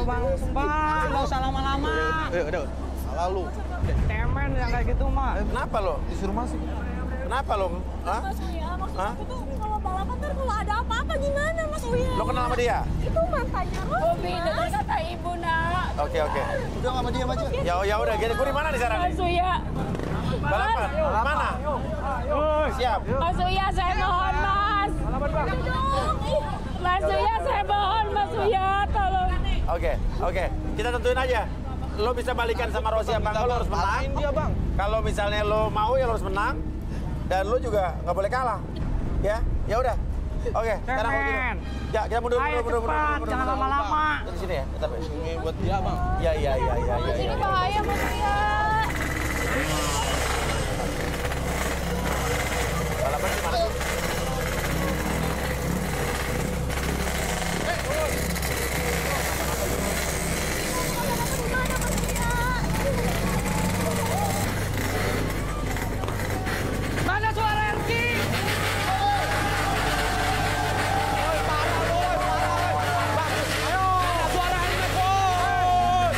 Bang. Bang, nggak usah lama-lama. Udah. Salah lu. Cemen yang kayak gitu mah. Kenapa lo? Disuruh masuk. Kenapa lo? Hah? Mas Uya, maksud aku tuh kalau balapan ntar kalau ada apa-apa gimana Mas Uya? Lo kenal sama dia? Itu mantannya Robi, dengar kata ibu nak. Oke. Udah sama dia aja. Ya udah, gini gue di mana nih sekarang? Mas Uya. Balapan? Mana? Siap. Mas Uya, saya mohon Mas. Mas Uya, saya mohon Mas Uya, tolong. Oke. Kita tentuin aja. Lo bisa balikan sama Rosi apa enggak, lo harus menang. Dia, Bang. Kalau misalnya lo mau ya lo harus menang. Dan lo juga nggak boleh kalah. Ya udah. Oke, sekarang kalau gitu. Ya, kita mundur. Ayo cepat, jangan lama-lama. Di sini ya, tetap ya. Ini buat dia, Bang. Iya. Mas ini bahaya Mas Uya. Balapan di mana? Mana suara Erki? Ayo, suara ini kok.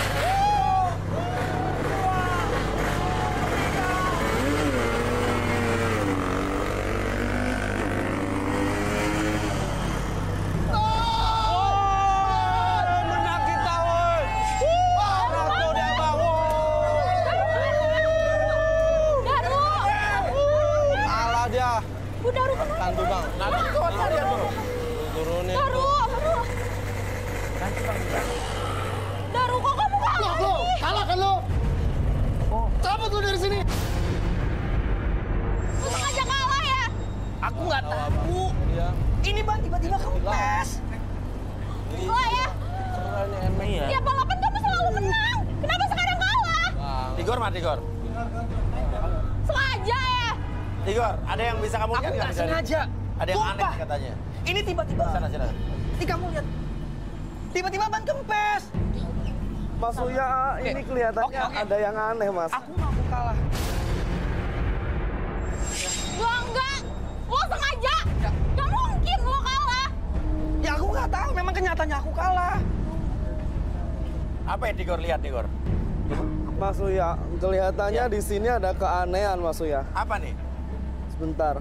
Menang kita, woi. Nato dia bangun. Daru. Alah dia. Daru kenapa? Tantu, Bang. Nanti itu apa dia tuh? Turunin. Daru. Daru kok kamu kalah? Kalah kan lo? Cabut lu dari sini. Lu sengaja kalah ya? Aku nggak tahu. Ini Bang tiba-tiba kempes. Wah ya? Tiap balapan kamu selalu menang. Kenapa sekarang kalah? Tigor. Sengaja ya? Tigor, ada yang bisa kamu lihat Aku nggak dari- sengaja. Ada yang aneh Sumpah. katanya. Ini tiba-tiba. Sana. Ini kamu lihat. Tiba-tiba ban kempes. Mas Uya, ini kelihatannya Oke. ada yang aneh, Mas. Aku ngaku kalah. Gua enggak. Lo sengaja. Gak mungkin lo kalah. Ya aku nggak tahu. Memang kenyataannya aku kalah. Apa yang Tigor lihat, Tigor? Mas Uya, kelihatannya Ya. di sini ada keanehan, Mas Uya. Apa nih? Sebentar.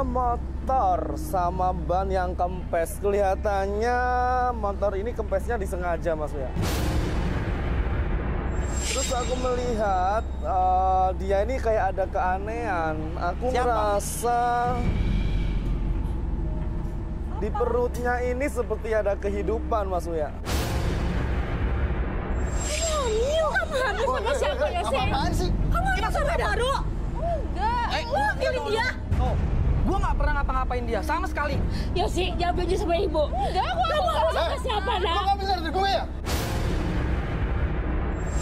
Motor sama ban yang kempes. Kelihatannya motor ini kempesnya disengaja, Mas Uya. Terus aku melihat dia ini kayak ada keanehan. Aku Siapa? merasa di perutnya ini seperti ada kehidupan, Mas Uya. Kamu hamil sama siapa ya sih? Apaan sih? Kamu hamil sama Daru? Enggak. Lo pilih dia? Oh, gua nggak pernah ngapa-ngapain dia sama sekali. Ya sih, jawab aja sama ibu. Enggak, kamu hamil sama siapa Lo nak? gak bisa dari gue ya?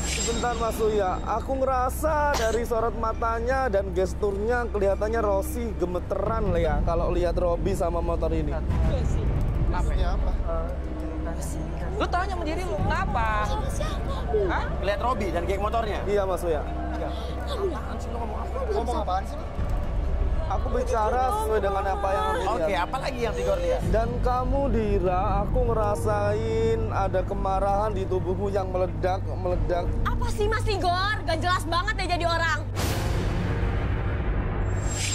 Sebentar Mas Uya, aku ngerasa dari sorot matanya dan gesturnya kelihatannya Rosi gemeteran lah ya kalau lihat Robi sama motor ini. Siapa? Lu tanya sama diri lu, kenapa? Hah? Lihat Robi dan geng motornya. Iya Mas Uya, Ngomong apaan sih? aku bicara sesuai dengan apa yang aku Oke, lihat. apa lagi yang Tigor lihat? Dan kamu Dira, aku ngerasain ada kemarahan di tubuhmu yang meledak. Apa sih Mas Tigor? Gak jelas banget ya jadi orang.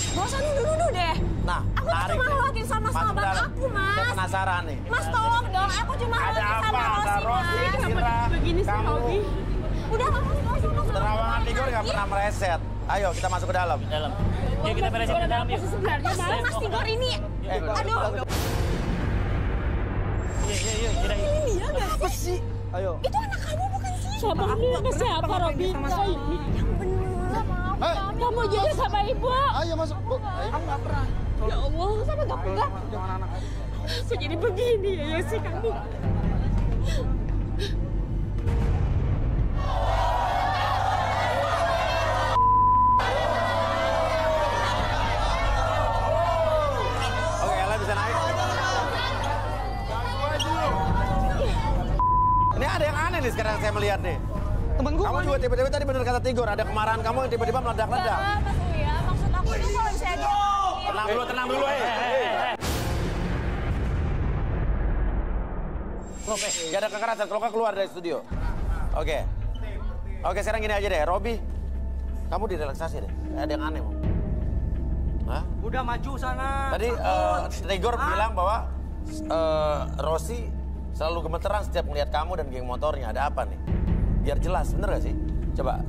Gak usah nuduh-nuduh deh. Nah, Aku tuh tarik cuma nih. ngelakuin sama Masuk sahabat dalam. aku, Mas. Saya penasaran nih. Mas tolong dong, aku cuma Ada ngelakuin apa sama antara Rosi, Rosi, Mas. Dira, kamu? Udah, kamu gak usah masuk. Terawangan Tigor nggak pernah mereset. Ayo kita masuk ke dalam. Yuk kita beresin di dalam yuk. Sebenarnya Mas Tigor ini. Aduh. Yuk, kita Ini dia gak Apa sih? sih? Ayo, Itu anak kamu bukan sih? Sama aku nggak pernah ngapa-ngapain dia sama sekali. Yang bener. Hei, Kamu juga sama ibu. ayo masuk. Bu. Ayo. Aku nggak pernah. Ya Allah, sama gak pegang. Jangan anak. Kok jadi begini ya sih kamu? Oke, Ella bisa naik. Ini ada yang aneh nih sekarang saya melihat nih. Temen gua. Kamu juga tiba-tiba tadi benar kata Tigor, ada kemarahan kamu yang tiba-tiba meledak-ledak. Enggak, Mas Uya. Maksud aku itu kalau misalnya dia Tenang dulu, Gak ada kekerasan, kalau nggak keluar dari studio. Oke. Oke, sekarang gini aja deh, Robi. Kamu direlaksasi deh, ada yang aneh, Bang. Hah? Udah maju sana. Tadi Rigor bilang bahwa Rossi selalu gemeteran setiap melihat kamu dan geng motornya. Ada apa nih? Biar jelas, bener gak sih? Coba,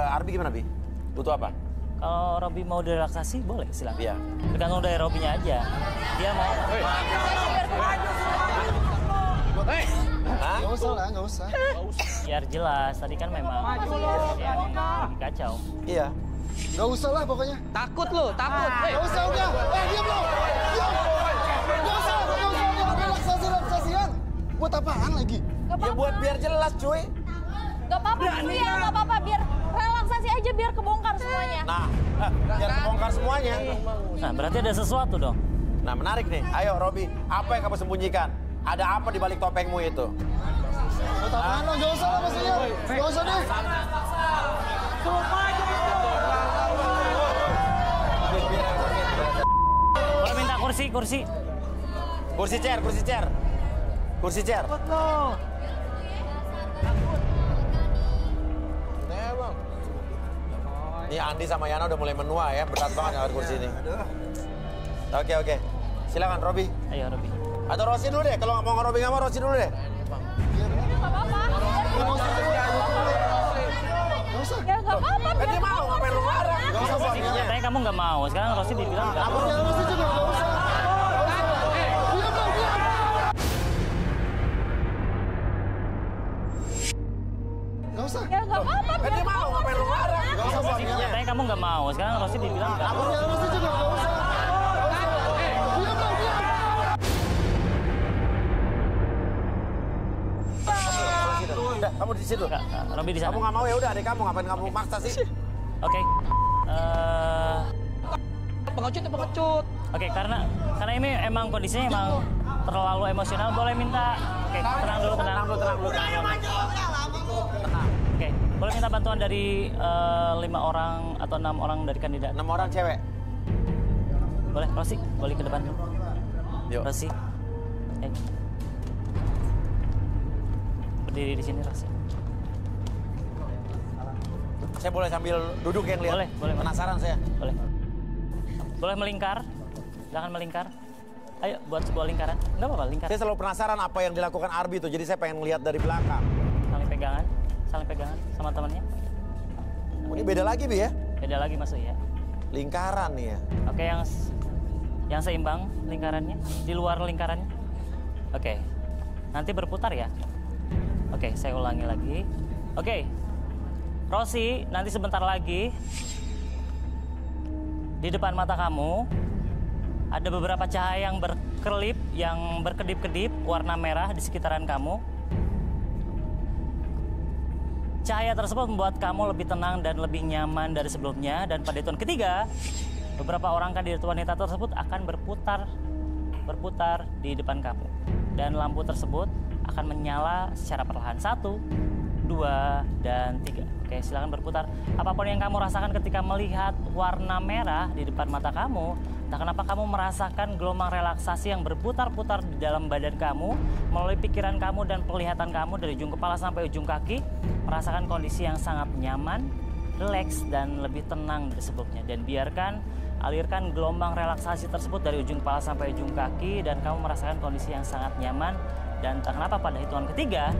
Arbi gimana, Bi? Butuh apa? Kalau Robi mau direlaksasi, boleh silakan. Iya. Tergantung dari Robinya aja. Dia mau. Hah? Nggak usah lah, nggak usah. Biar jelas. Tadi kan memang yang lagi kacau. Iya. Nggak usah lah pokoknya. Takut lu, takut. Nggak usah udah. Diam lo. Diam. Nggak usah. Relaksasian. Buat apaan lagi? Ya buat biar jelas, cuy. Gak apa-apa ya, gak apa-apa. Biar relaksasi aja, biar kebongkar semuanya. Nah, biar kebongkar semuanya. Nah, berarti ada sesuatu dong. Nah, menarik nih. Ayo, Robi, apa yang kamu sembunyikan? Ada apa di balik topengmu itu? Buat apaan lo? Nggak usah lah pastinya. Nggak usah deh. Boleh minta kursi. Kursi chair. Ini Andi sama Yana udah mulai menua ya, berat banget ngangkat kursi ini. Oke. Silakan, Robi. Ayo, Robi. Atau Rossi dulu deh, kalau mau Robi nggak mau, Rossi dulu deh. Ya gak apa-apa. Kan dia mau, ngapain lu larang? Nggak usah suaminya. Katanya kamu nggak mau. Sekarang Rossi dibilang nggak mau. Ya Rossi juga nggak usah. Nggak usah. Ya gak apa-apa. Kan dia mau, ngapain lu larang? Nggak usah suaminya. Katanya kamu nggak mau. Sekarang Rossi dibilang nggak mau. Ya Rossi juga nggak usah. Udah, kamu di situ. Robi di sana. Kamu nggak mau ya udah, adek kamu ngapain kamu maksa sih? Oke. Pengecut. Oke, karena ini emang kondisinya emang terlalu emosional. Boleh minta. Oke, tenang dulu. Oke, boleh minta bantuan dari 5 orang atau 6 orang dari kandidat. 6 orang cewek. Boleh, Rossi, boleh ke depan dulu. Yuk. Rossi. Berdiri di sini, Rossi. Saya boleh sambil duduk yang lihat? Boleh. Penasaran saya. Boleh melingkar. Jangan melingkar. Ayo, buat sebuah lingkaran. Enggak apa-apa, lingkar. Saya selalu penasaran apa yang dilakukan Arbi itu, jadi saya pengen lihat dari belakang. Saling pegangan sama temannya. Oh, ini beda lagi, Bi ya? Beda lagi masuk ya. Lingkaran nih ya. Oke, yang seimbang lingkarannya, di luar lingkarannya. Oke. Nanti berputar ya. Oke, saya ulangi lagi. Oke. Rossi, nanti sebentar lagi di depan mata kamu ada beberapa cahaya yang berkelip, yang berkedip-kedip warna merah di sekitaran kamu. Cahaya tersebut membuat kamu lebih tenang dan lebih nyaman dari sebelumnya. Dan pada hitungan ketiga, beberapa orang kandidat wanita tersebut akan berputar di depan kamu. Dan lampu tersebut akan menyala secara perlahan. 1, 2, dan 3. Oke, silakan berputar. Apapun yang kamu rasakan ketika melihat warna merah di depan mata kamu, entah kenapa kamu merasakan gelombang relaksasi yang berputar-putar di dalam badan kamu, melalui pikiran kamu dan penglihatan kamu dari ujung kepala sampai ujung kaki, merasakan kondisi yang sangat nyaman, rileks, dan lebih tenang dari sebelumnya. Dan biarkan alirkan gelombang relaksasi tersebut dari ujung kepala sampai ujung kaki, dan kamu merasakan kondisi yang sangat nyaman. Dan entah kenapa pada hitungan ketiga,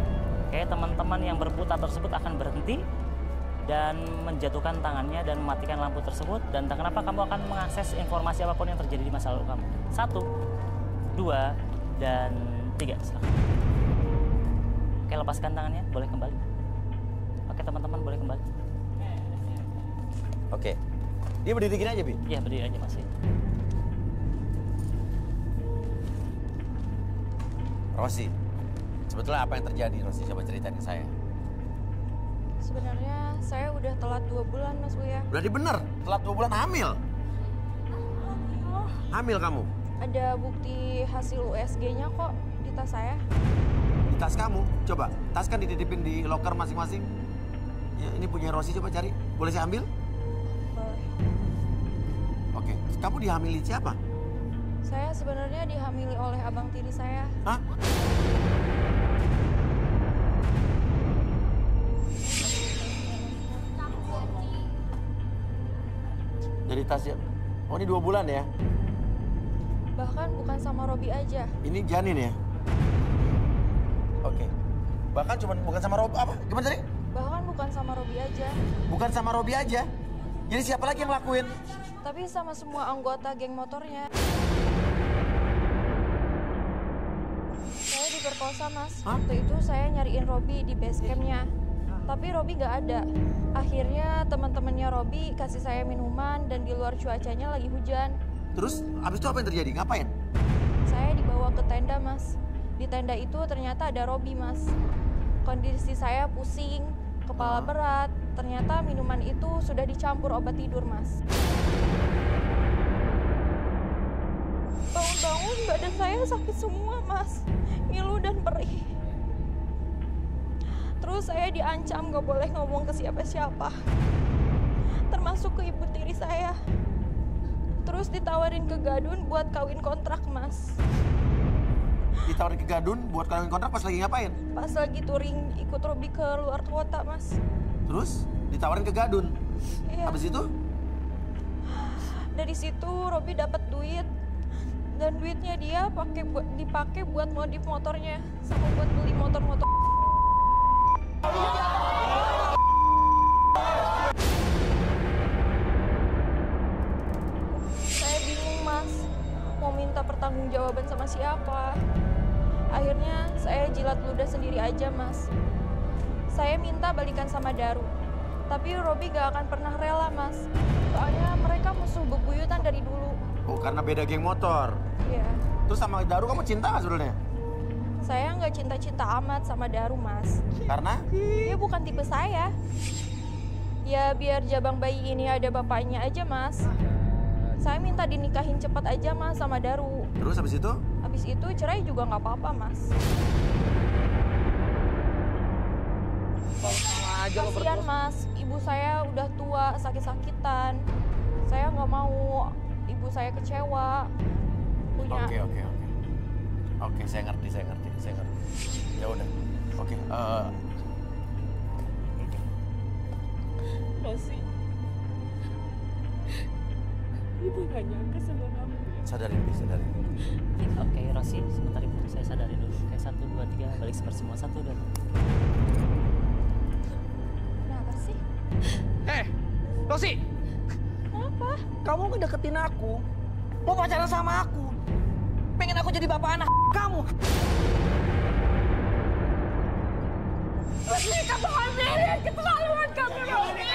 teman-teman yang berputar tersebut akan berhenti dan menjatuhkan tangannya dan mematikan lampu tersebut. Dan entah kenapa kamu akan mengakses informasi apapun yang terjadi di masa lalu kamu. 1, 2, dan 3. Silakan. Oke, lepaskan tangannya, boleh kembali. Oke, teman-teman boleh kembali. Oke. Dia berdiri gini aja, Bi? Iya, berdiri aja masih. Rossi, sebetulnya apa yang terjadi, Rossi? Coba ceritain ke saya. Sebenarnya saya udah telat 2 bulan, Mas Buya. Berarti bener, telat 2 bulan hamil. Hamil kamu? Ada bukti hasil USG-nya kok di tas saya. Di tas kamu? Coba, tas kan dititipin di loker masing-masing. Ya, ini punya Rossi, coba cari. Boleh saya ambil? Boleh. Oke, kamu dihamili siapa? Saya sebenarnya dihamili oleh abang tiri saya. Hah? rehabilitasi. Oh ini 2 bulan ya? Bahkan bukan sama Robi aja. Ini janin ya? Oke. Bahkan bukan sama Robi, apa? Gimana tadi? Bahkan bukan sama Robi aja. Bukan sama Robi aja? Jadi siapa lagi yang lakuin? Tapi sama semua anggota geng motornya. Saya diperkosa, Mas. Waktu itu saya nyariin Robi di base campnya. Tapi Robi nggak ada. Akhirnya teman-temannya Robi kasih saya minuman dan di luar cuacanya lagi hujan. Terus abis itu apa yang terjadi? Ngapain? Saya dibawa ke tenda, Mas. Di tenda itu ternyata ada Robi, Mas. Kondisi saya pusing, kepala berat. Ternyata minuman itu sudah dicampur obat tidur, Mas. Bangun-bangun badan saya sakit semua, Mas. Ngilu dan perih. Terus saya diancam gak boleh ngomong ke siapa-siapa. Termasuk ke ibu tiri saya. Terus ditawarin ke Gadun buat kawin kontrak, Mas. Ditawarin ke Gadun buat kawin kontrak pas lagi ngapain? Pas lagi touring ikut Robi ke luar kota, Mas. Terus ditawarin ke Gadun? Iya. Habis itu? Dari situ Robi dapat duit. Dan duitnya dia dipakai buat modif motornya. Sama buat beli motor-motor. Saya bingung, Mas. Mau minta pertanggungjawaban sama siapa. Akhirnya saya jilat ludah sendiri aja, Mas. Saya minta balikan sama Daru. Tapi Robi gak akan pernah rela, Mas. Soalnya mereka musuh bebuyutan dari dulu. Oh, karena beda geng motor. Iya. Terus sama Daru kamu cinta gak sebenarnya? Saya nggak cinta-cinta amat sama Daru, Mas. Karena? Dia bukan tipe saya. Ya biar jabang bayi ini ada bapaknya aja, Mas. Saya minta dinikahin cepat aja, Mas, sama Daru. Terus habis itu? Habis itu cerai juga nggak apa-apa, Mas. Kasian, Mas. Ibu saya udah tua, sakit-sakitan. Saya nggak mau ibu saya kecewa. Punya. Oke, saya ngerti. Ya udah. Oke, Rosi, Ibu gak nyangka sama kamu. Sadarin. Oke, Rosi, sebentar Ibu. Saya sadarin dulu. Oke, 1, 2, 3. Balik semua. 1, 2, 3. Kenapa sih? Rosi, Kenapa? kamu ngedeketin aku, mau pacaran sama aku, pengen aku jadi bapak anak kamu. Rosi, kamu ambilin keterlaluan kamu, Rosi.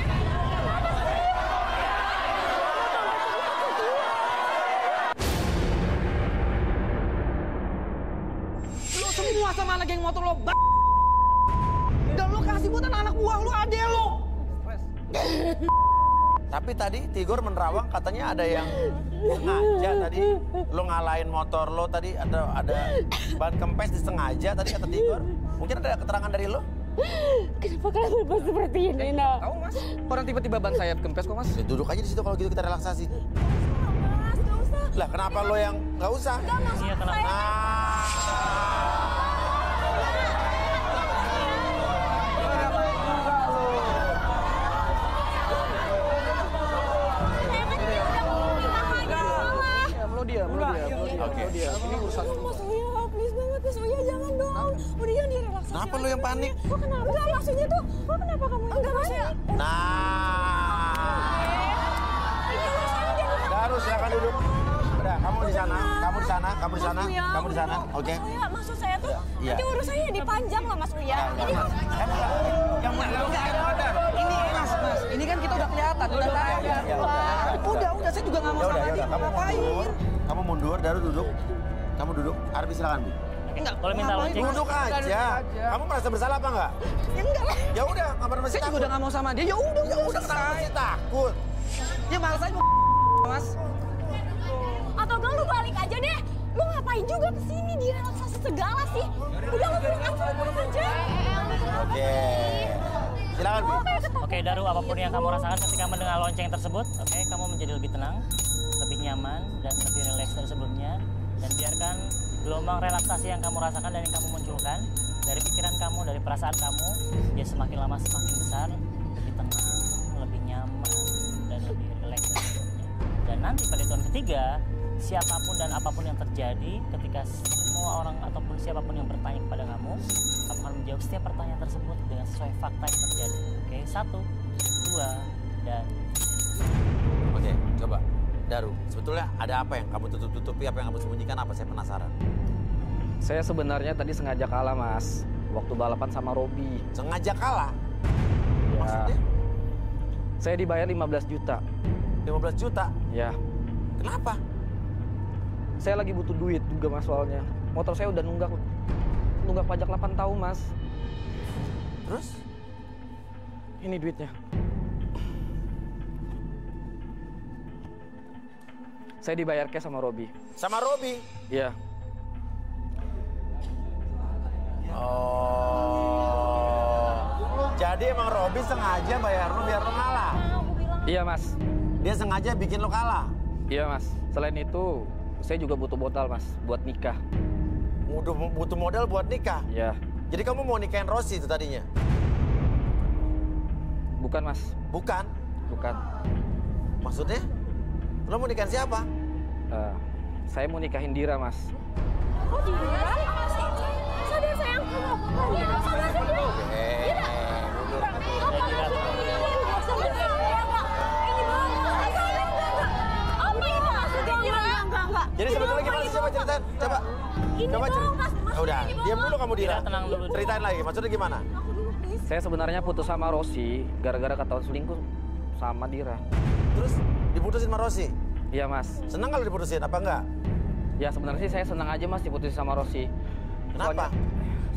Lu semua sama anak geng motor lo, dan lu kasih buat anak buah lu, ade lu. tapi tadi Tigor menerawang katanya ada yang sengaja tadi lo ngalahin motor lo tadi ada ban kempes disengaja tadi kata Tigor. Mungkin ada keterangan dari lo? Kenapa kalian berbuat seperti ini, Nak? Tahu, Mas? Orang tiba-tiba ban sayap kempes kok, Mas. Ya, duduk aja di situ kalau gitu kita relaksasi. Mas, gak usah. Lah kenapa lo yang nggak usah? Gak, Mas. Iya, kenapa? Oke. Ini urusan Mas Uya, please banget, Mas Uya, jangan dong. Udah yang direlaksasi. Kenapa lo yang panik? Kok kenapa? Enggak, maksudnya tuh, kok kenapa kamu yang panik? Daru silakan duduk. Udah, kamu di sana. Oke. Mas Uya, maksud saya tuh, Iya. nanti urusannya dipanjang loh, Mas Uya. Ini kok yang ini Mas, ini kan kita udah kelihatan, udah tahu. Udah, saya juga nggak mau sama dia. Ngapain? Kamu mundur, Daru duduk. Kamu duduk. Arbi silakan, Bi. Enggak, Boleh minta lonceng? Duduk aja. Kamu merasa bersalah apa enggak? Ya enggak lah. Ya udah, ngapain masih Saya juga takut? udah nggak mau sama dia. Ya udah Kenapa masih takut? Ya malas aja mau Mas. atau enggak lu balik aja deh. Lu ngapain juga kesini direlaksasi segala sih? Udah lu pulang aja. Oke. Silakan, Bi. Oke, Daru, apapun yang kamu rasakan ketika mendengar lonceng tersebut, oke, kamu menjadi lebih tenang, lebih nyaman, dan lebih rileks dari sebelumnya. Dan biarkan gelombang relaksasi yang kamu rasakan dan yang kamu munculkan dari pikiran kamu, dari perasaan kamu, dia semakin lama semakin besar, lebih tenang, lebih nyaman, dan lebih rileks dari sebelumnya. Dan nanti pada hitungan ketiga, siapapun dan apapun yang terjadi ketika semua orang ataupun siapapun yang bertanya kepada kamu akan menjawab setiap pertanyaan tersebut dengan sesuai fakta yang terjadi. Oke, 1, 2, dan... Oke, coba. Daru, sebetulnya ada apa yang kamu tutup-tutupi, apa yang kamu sembunyikan, apa saya penasaran. Saya sebenarnya tadi sengaja kalah, Mas. Waktu balapan sama Robi. Sengaja kalah? Ya. Maksudnya? Saya dibayar 15 juta. 15 juta? Ya. Kenapa? Saya lagi butuh duit juga, Mas, soalnya. Motor saya udah nunggak pajak 8 tahun, Mas. Terus? Ini duitnya. Saya dibayar cash sama Robi. Sama Robi? Iya. Oh. Jadi emang Robi sengaja bayar lu biar lu kalah? Iya, Mas. Dia sengaja bikin lu kalah? Iya, Mas. Selain itu, saya juga butuh modal, Mas, buat nikah. Butuh modal buat nikah? Iya. Jadi kamu mau nikahin Rosi itu tadinya? Bukan, Mas. Bukan? Bukan. Maksudnya? Lo mau nikahin siapa? Saya mau nikahin Dira, Mas. Oh, Dira? Sadar, sayang. Dira, sadar, Dira. Dira. Apa itu maksudnya, Dira? Enggak. Jadi sebetulnya gimana sih? Coba ceritain. Coba. Coba cerita. Udah, diam dulu kamu Dira. Tenang dulu. Ceritain lagi, maksudnya gimana? Saya sebenarnya putus sama Rosi gara-gara ketahuan selingkuh sama Dira. Terus diputusin sama Rosi? Iya, Mas. Senang kalau diputusin, apa enggak? Ya sebenarnya sih saya senang aja, Mas, diputusin sama Rosi. Kenapa?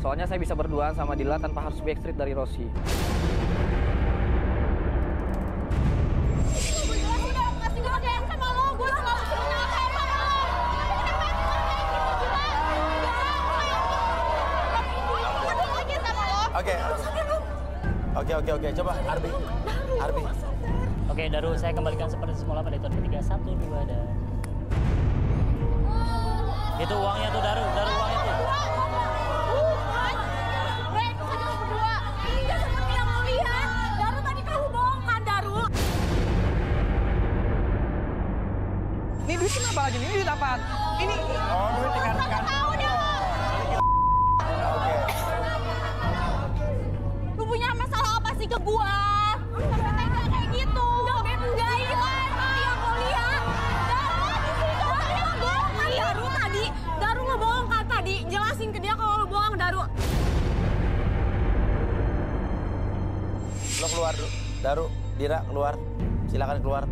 Soalnya saya bisa berduaan sama Dila tanpa harus backstreet dari Rosi. Oke. Coba, Arbi. Oke, Daru, saya kembalikan seperti semula pada hitungan ketiga. 1, 2, dan... Itu uangnya tuh, Daru uangnya tuh. Daru tadi kamu bohong kan, Daru? Ini duit kenapa lagi? Ini duit apaan? Ini... Oh, duit dikasihkan. Tahu deh lo. Oke. Lu punya masalah apa sih ke gua? Sampai tega kayak gitu. Enggak hilang yang kau lihat. Daru ngebohong kan tadi. Jelasin ke dia kalau lu bohong, Daru. Lo keluar, Daru, Dira, keluar. Silakan keluar.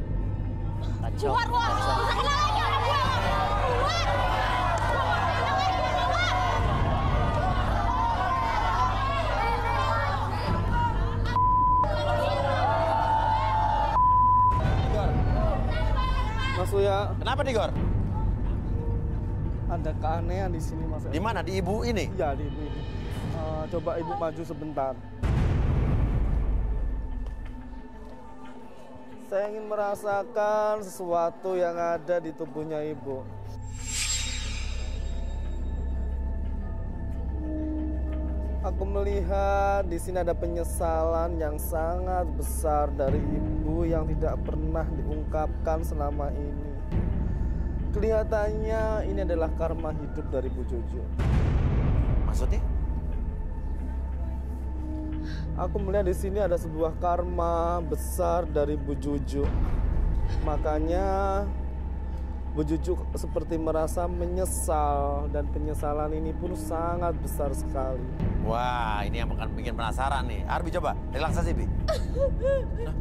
Kacau. Keluar. Bisa kena lagi orang gua. Keluar. Mas Uya, Kenapa, Digor? ada keanehan di sini, Mas. Di mana? Di ibu ini? Iya, di ini. Coba Ibu maju sebentar. Saya ingin merasakan sesuatu yang ada di tubuhnya Ibu. Aku melihat di sini ada penyesalan yang sangat besar dari Ibu yang tidak pernah diungkapkan selama ini. Kelihatannya ini adalah karma hidup dari Bu Jojo. Maksudnya? Aku melihat di sini ada sebuah karma besar dari Bu Jojo. Makanya Bu Jojo seperti merasa menyesal dan penyesalan ini pun sangat besar sekali. Wah, ini yang akan bikin penasaran nih. Arbi coba, relaksasi, Bi. Nah,